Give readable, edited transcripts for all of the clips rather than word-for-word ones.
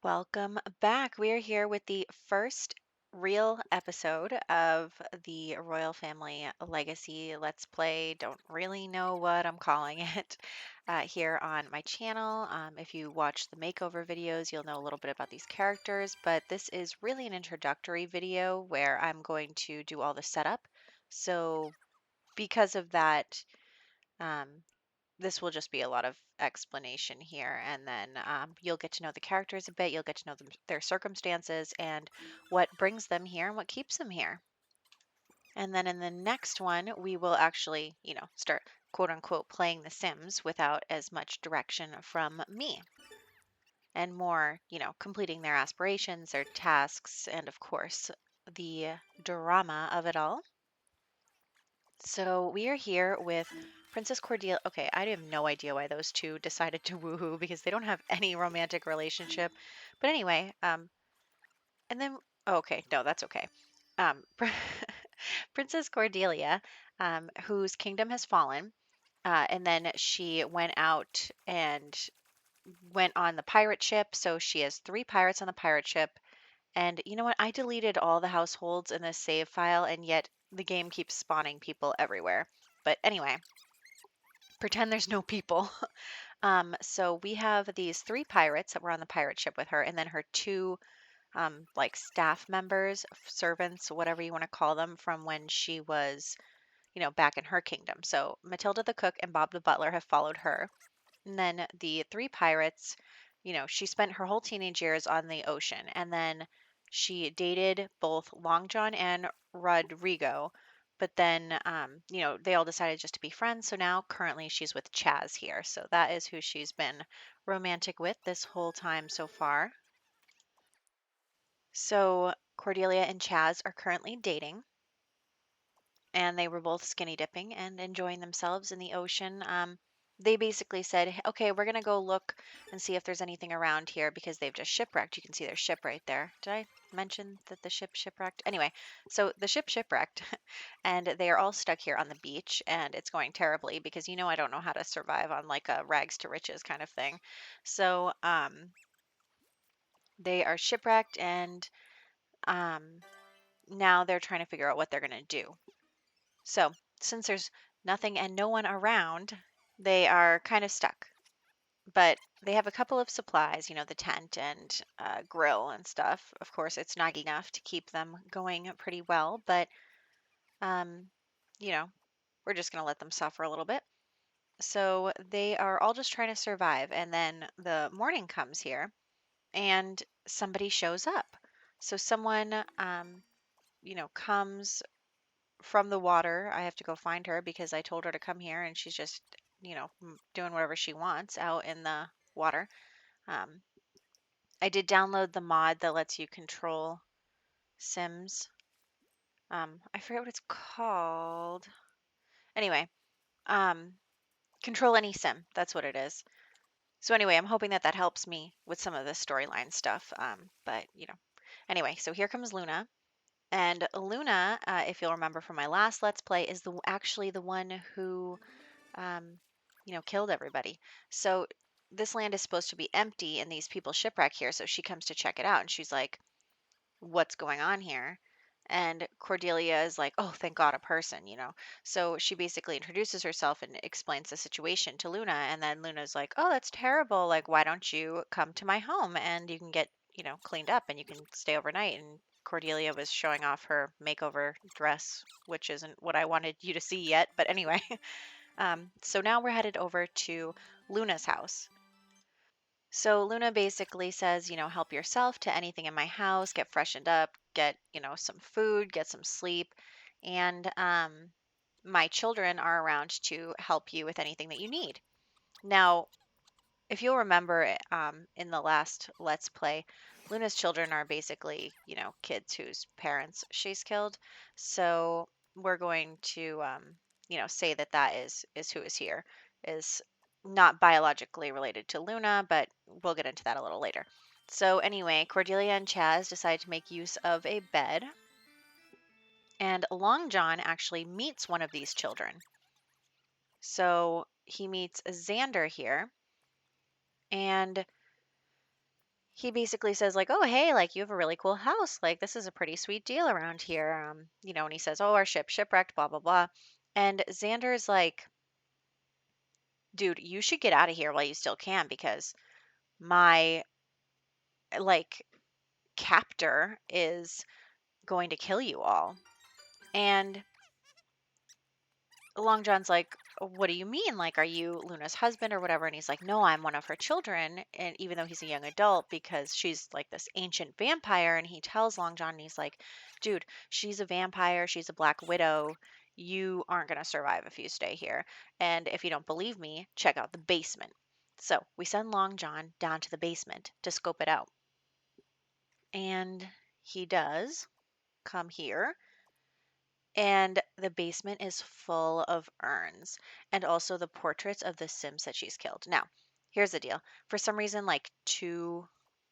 Welcome back. We are here with the first real episode of the Royal Family Legacy Let's Play. Don't really know what I'm calling it here on my channel. If you watch the makeover videos, you'll know a little bit about these characters, but this is really an introductory video where I'm going to do all the setup. So, because of that, um, this will just be a lot of explanation here, and then you'll get to know the characters a bit. You'll get to know their circumstances and what brings them here and what keeps them here. And then in the next one, we will actually, start quote unquote playing The Sims without as much direction from me and more, completing their aspirations, their tasks, and of course, the drama of it all. So we are here with Princess Cordelia. Okay, I have no idea why those two decided to woohoo because they don't have any romantic relationship. But anyway, and then okay, no, that's okay. Princess Cordelia, whose kingdom has fallen, and then she went out and went on the pirate ship. So she has three pirates on the pirate ship. And you know what? I deleted all the households in this save file, and yet the game keeps spawning people everywhere. But anyway, pretend there's no people. So we have these three pirates that were on the pirate ship with her, and then her two like staff members, servants, whatever you want to call them, from when she was, back in her kingdom. So Matilda the cook and Bob the butler have followed her. And then the three pirates, she spent her whole teenage years on the ocean, and then she dated both Long John and Rodrigo, but then, they all decided just to be friends. So now currently she's with Chaz here. So that is who she's been romantic with this whole time so far. So Cordelia and Chaz are currently dating, and they were both skinny dipping and enjoying themselves in the ocean. They basically said, okay, we're going to go look and see if there's anything around here because they've just shipwrecked. You can see their ship right there. Did I mention that the ship shipwrecked? Anyway, so the ship shipwrecked and they are all stuck here on the beach, and it's going terribly because I don't know how to survive on like a rags to riches kind of thing. So they are shipwrecked, and um, now they're trying to figure out what they're going to do. So, since there's nothing and no one around, they are kind of stuck. But they have a couple of supplies, the tent and grill and stuff. Of course, it's not enough to keep them going pretty well, but, um, you know, we're just going to let them suffer a little bit. So they are all just trying to survive. And then the morning comes here and somebody shows up. So someone, comes from the water. I have to go find her because I told her to come here and she's just, doing whatever she wants out in the water. Um, I did download the mod that lets you control Sims. I forget what it's called. Anyway, um, control any Sim. That's what it is. So anyway, I'm hoping that that helps me with some of the storyline stuff. But anyway, so here comes Luna. And Luna, if you'll remember from my last Let's Play, is actually the one who um, killed everybody. So this land is supposed to be empty and these people shipwreck here. So she comes to check it out and she's like, what's going on here? And Cordelia is like, oh, thank God, a person. So she basically introduces herself and explains the situation to Luna. And then Luna's like, oh, that's terrible. Like, why don't you come to my home and you can get, cleaned up and you can stay overnight. And Cordelia was showing off her makeover dress, which isn't what I wanted you to see yet. But anyway, so now we're headed over to Luna's house. So Luna basically says, help yourself to anything in my house, get freshened up, get, some food, get some sleep. And my children are around to help you with anything that you need. Now, if you'll remember in the last Let's Play, Luna's children are basically, kids whose parents she's killed. So we're going to, say that that is who is here, is not biologically related to Luna, but we'll get into that a little later. So anyway, Cordelia and Chaz decide to make use of a bed, and Long John actually meets one of these children. So he meets Xander here, and he basically says like, "Oh, hey, like you have a really cool house. Like this is a pretty sweet deal around here." And he says, "Oh, our ship shipwrecked, blah blah blah." And Xander's like, "Dude, you should get out of here while you still can because my like captor is going to kill you all." And Long John's like, "What do you mean? Like, are you Luna's husband or whatever?" And he's like, "No, I'm one of her children." And even though he's a young adult, because she's like this ancient vampire, and he tells Long John, and he's like, "Dude, she's a vampire. She's a black widow. You aren't going to survive if you stay here. And if you don't believe me, check out the basement." So we send Long John down to the basement to scope it out. And he does come here. And the basement is full of urns and also the portraits of the Sims that she's killed. Now, here's the deal. For some reason, like 2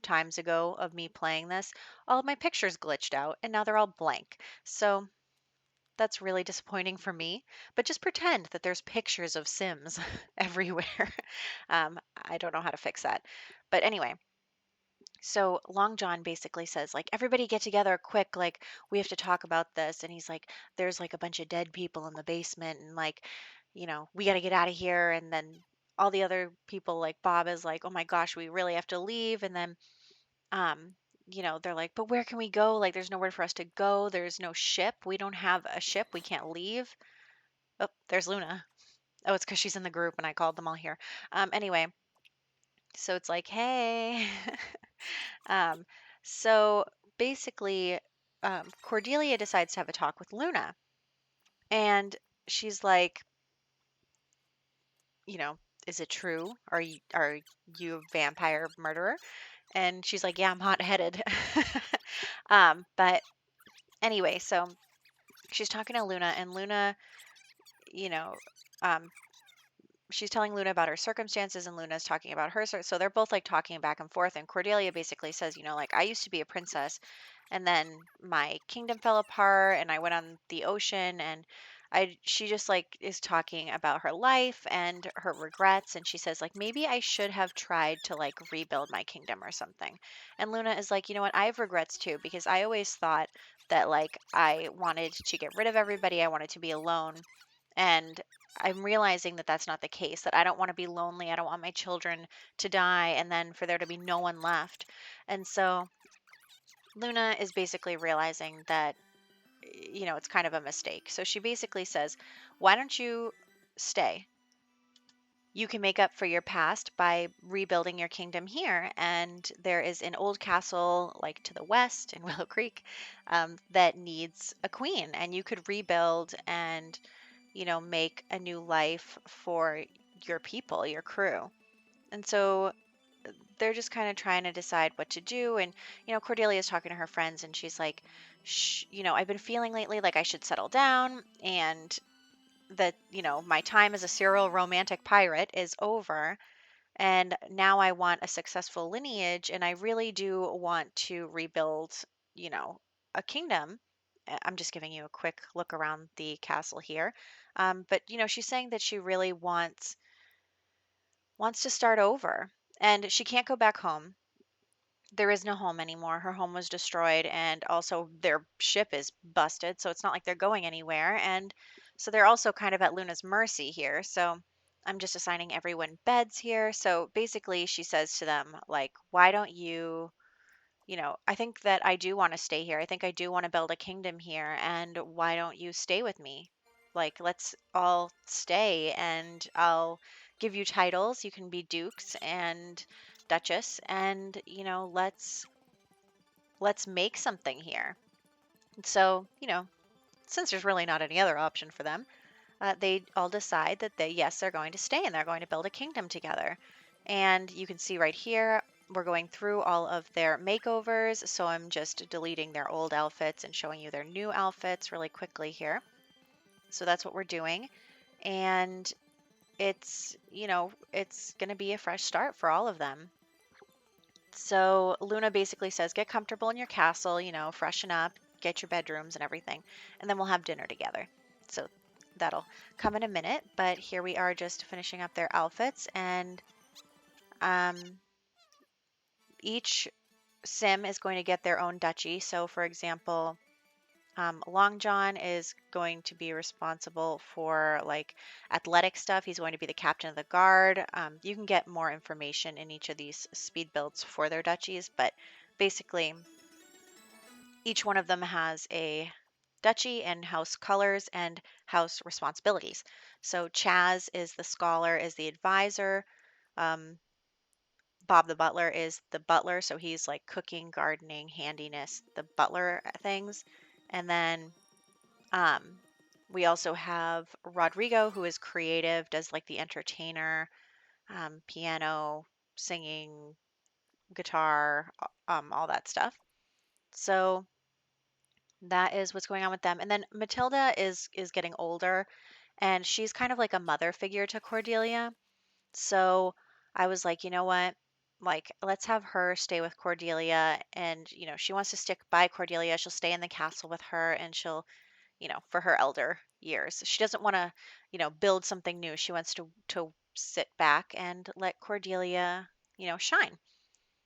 times ago of me playing this, all of my pictures glitched out and now they're all blank. So that's really disappointing for me. But just pretend that there's pictures of Sims everywhere. I don't know how to fix that. But anyway, so Long John basically says, like, everybody get together quick, like, we have to talk about this. And he's like, there's like a bunch of dead people in the basement, and like, we got to get out of here. And then all the other people, like Bob, is like, oh my gosh, we really have to leave. And then, um, they're like, but where can we go? Like, there's nowhere for us to go. There's no ship. We don't have a ship. We can't leave. Oh, there's Luna. Oh, it's because she's in the group and I called them all here. Anyway, so it's like, hey. Um, so basically, Cordelia decides to have a talk with Luna, and she's like, you know, is it true? Are you a vampire murderer? And she's like, yeah, I'm hot-headed. But anyway, so she's talking to Luna, and Luna, you know, um, she's telling Luna about her circumstances, and Luna's talking about her. So they're both like talking back and forth. And Cordelia basically says, like, I used to be a princess, and then my kingdom fell apart, and I went on the ocean, and she just like is talking about her life and her regrets. And she says, like, maybe I should have tried to like rebuild my kingdom or something. And Luna is like, you know what? I have regrets too, because I always thought that like I wanted to get rid of everybody. I wanted to be alone. And I'm realizing that that's not the case, that I don't want to be lonely. I don't want my children to die and then for there to be no one left. And so Luna is basically realizing that, it's kind of a mistake. So she basically says, why don't you stay? You can make up for your past by rebuilding your kingdom here. And there is an old castle, like to the west in Willow Creek, that needs a queen. And you could rebuild and make a new life for your people, your crew. And so they're just kind of trying to decide what to do. And, Cordelia's talking to her friends and she's like, I've been feeling lately like I should settle down and that, my time as a serial romantic pirate is over. And now I want a successful lineage, and I really do want to rebuild, you know, a kingdom. I'm just giving you a quick look around the castle here. But she's saying that she really wants to start over, and she can't go back home. There is no home anymore. Her home was destroyed, and also their ship is busted, so it's not like they're going anywhere. And so they're also kind of at Luna's mercy here. So I'm just assigning everyone beds here. So basically, she says to them, like, why don't you, I think that I do want to stay here. I think I do want to build a kingdom here. And why don't you stay with me? Like, let's all stay, and I'll give you titles. You can be dukes and duchess, and let's make something here. So, since there's really not any other option for them, they all decide that yes, they're going to stay and they're going to build a kingdom together. And you can see right here, we're going through all of their makeovers. So I'm just deleting their old outfits and showing you their new outfits really quickly here. So that's what we're doing. And it's going to be a fresh start for all of them. So Luna basically says, get comfortable in your castle, freshen up, get your bedrooms and everything, and then we'll have dinner together. So that'll come in a minute, but here we are just finishing up their outfits, and each sim is going to get their own duchy. So, for example, Long John is going to be responsible for like athletic stuff. He's going to be the captain of the guard. You can get more information in each of these speed builds for their duchies, but basically, each one of them has a duchy and house colors and house responsibilities. So Chaz is the scholar, is the advisor. Um, Bob the butler is the butler, so he's like cooking, gardening, handiness, the butler things. And then um, we also have Rodrigo, who is creative, does like the entertainer, piano, singing, guitar, all that stuff. So that is what's going on with them. And then Matilda is getting older, and she's kind of like a mother figure to Cordelia. So I was like, you know what? Like, let's have her stay with Cordelia. And, she wants to stick by Cordelia. She'll stay in the castle with her and she'll, for her elder years. She doesn't want to, build something new. She wants to sit back and let Cordelia, shine.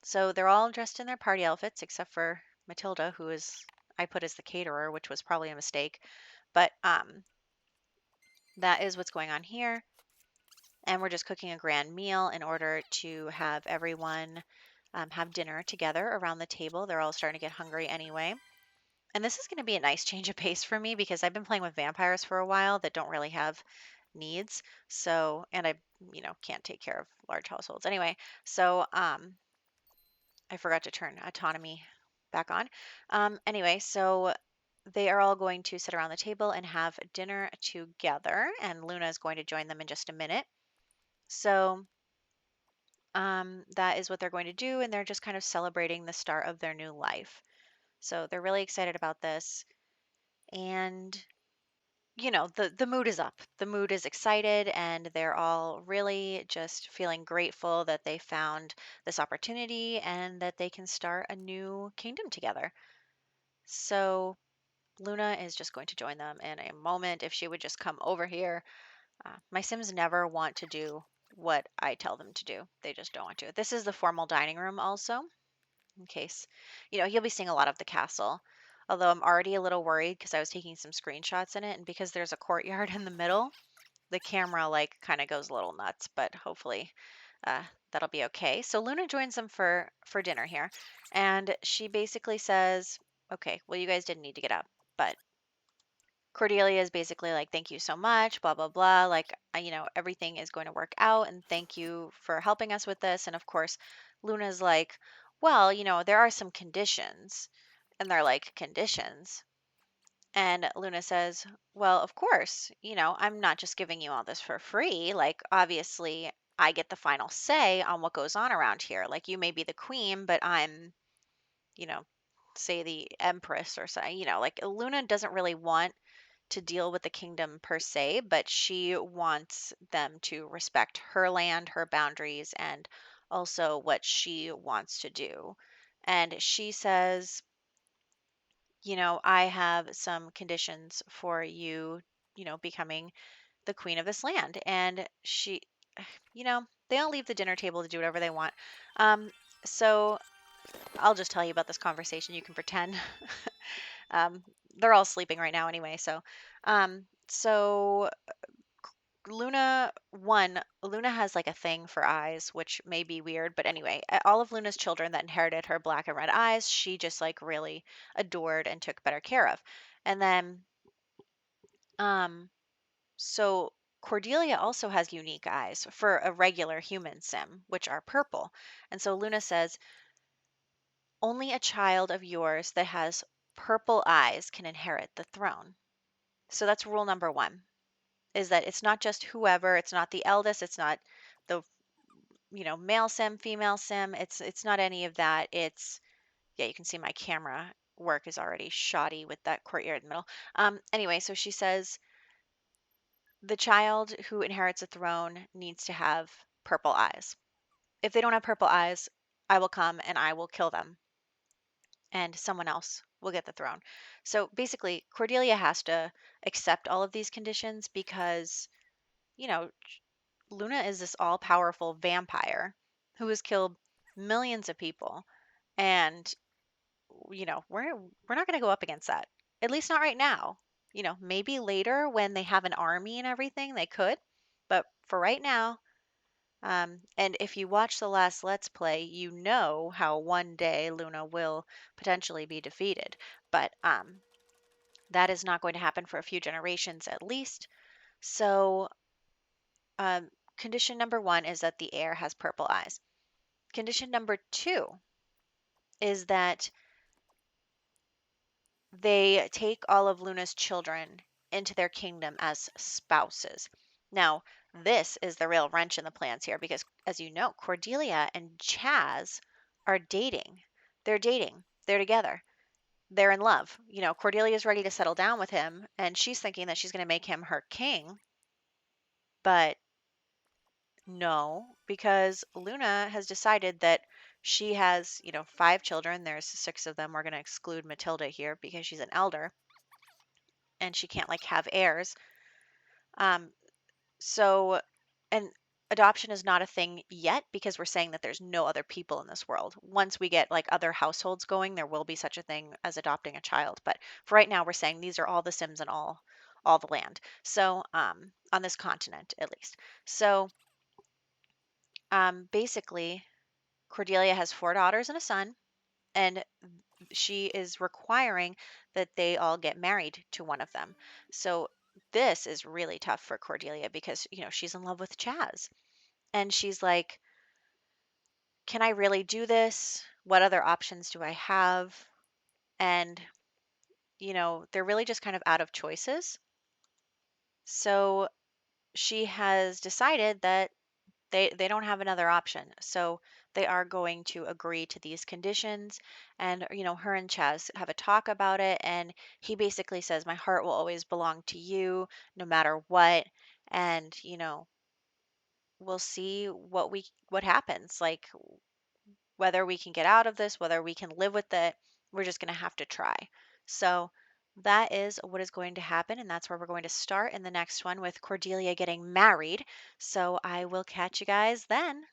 So they're all dressed in their party outfits except for Matilda, who is I put as the caterer, which was probably a mistake. But that is what's going on here. And we're just cooking a grand meal in order to have everyone have dinner together around the table. They're all starting to get hungry anyway. And this is going to be a nice change of pace for me because I've been playing with vampires for a while that don't really have needs. So, and I, can't take care of large households anyway. So, I forgot to turn autonomy back on. Anyway, so they are all going to sit around the table and have dinner together, and Luna is going to join them in just a minute. So that is what they're going to do, and they're just kind of celebrating the start of their new life. So they're really excited about this, and the mood is up. The mood is excited, and they're all really just feeling grateful that they found this opportunity and that they can start a new kingdom together. So Luna is just going to join them in a moment. If she would just come over here. My Sims never want to do what I tell them to do. They just don't want to. This is the formal dining room also, in case, you'll be seeing a lot of the castle. Although I'm already a little worried because I was taking some screenshots in it, and because there's a courtyard in the middle, the camera like kind of goes a little nuts, but hopefully uh, that'll be okay. So Luna joins them for dinner here, and she basically says, "Okay, well you guys didn't need to get up, but Cordelia is basically like, thank you so much, blah, blah, blah. Like, everything is going to work out and thank you for helping us with this." And of course, Luna's like, well, there are some conditions. And they're like, conditions? And Luna says, well, of course, I'm not just giving you all this for free. Like, obviously, I get the final say on what goes on around here. Like, you may be the queen, but I'm, you know, say the empress or something, like Luna doesn't really want to deal with the kingdom per se, but she wants them to respect her land, her boundaries, and also what she wants to do. And she says, I have some conditions for you, becoming the queen of this land. And she, they all leave the dinner table to do whatever they want. So I'll just tell you about this conversation. You can pretend. um, they're all sleeping right now anyway. So Luna has like a thing for eyes, which may be weird, but anyway, all of Luna's children that inherited her black and red eyes, she just like really adored and took better care of. And then, um, so Cordelia also has unique eyes for a regular human sim, which are purple. And so Luna says, only a child of yours that has purple eyes can inherit the throne. So that's rule number one, is that it's not just whoever, it's not the eldest, it's not the male sim, female sim, it's not any of that. It's yeah, you can see my camera work is already shoddy with that courtyard in the middle. Anyway, so she says the child who inherits a throne needs to have purple eyes. If they don't have purple eyes, I will come and I will kill them and someone else will get the throne. So basically, Cordelia has to accept all of these conditions because, you know, Luna is this all powerful vampire who has killed millions of people. And we're not going to go up against that. At least not right now. Maybe later when they have an army and everything, they could. But for right now, and if you watch the last Let's Play, you know how one day Luna will potentially be defeated. But that is not going to happen for a few generations at least. So, um, condition number one is that the heir has purple eyes. Condition number two is that they take all of Luna's children into their kingdom as spouses. Now, this is the real wrench in the plans here because, as you know, Cordelia and Chaz are dating. They're dating. They're together. They're in love. Cordelia's ready to settle down with him, and she's thinking that she's going to make him her king. But no, because Luna has decided that she has, 5 children. There's 6 of them. We're going to exclude Matilda here because she's an elder and she can't have heirs. Um, so, and adoption is not a thing yet because we're saying that there's no other people in this world. Once we get other households going, there will be such a thing as adopting a child. But for right now, we're saying these are all the Sims and all the land. So, on this continent at least. So, basically, Cordelia has 4 daughters and a son, and she is requiring that they all get married to one of them. So this is really tough for Cordelia because, she's in love with Chaz. And she's like, can I really do this? What other options do I have? And, they're really just kind of out of choices. So she has decided that they don't have another option. So they are going to agree to these conditions. And, her and Chaz have a talk about it. And he basically says, my heart will always belong to you no matter what. And, we'll see what happens. Whether we can get out of this, whether we can live with it, we're just going to have to try. So that is what is going to happen. And that's where we're going to start in the next one with Cordelia getting married. So I will catch you guys then.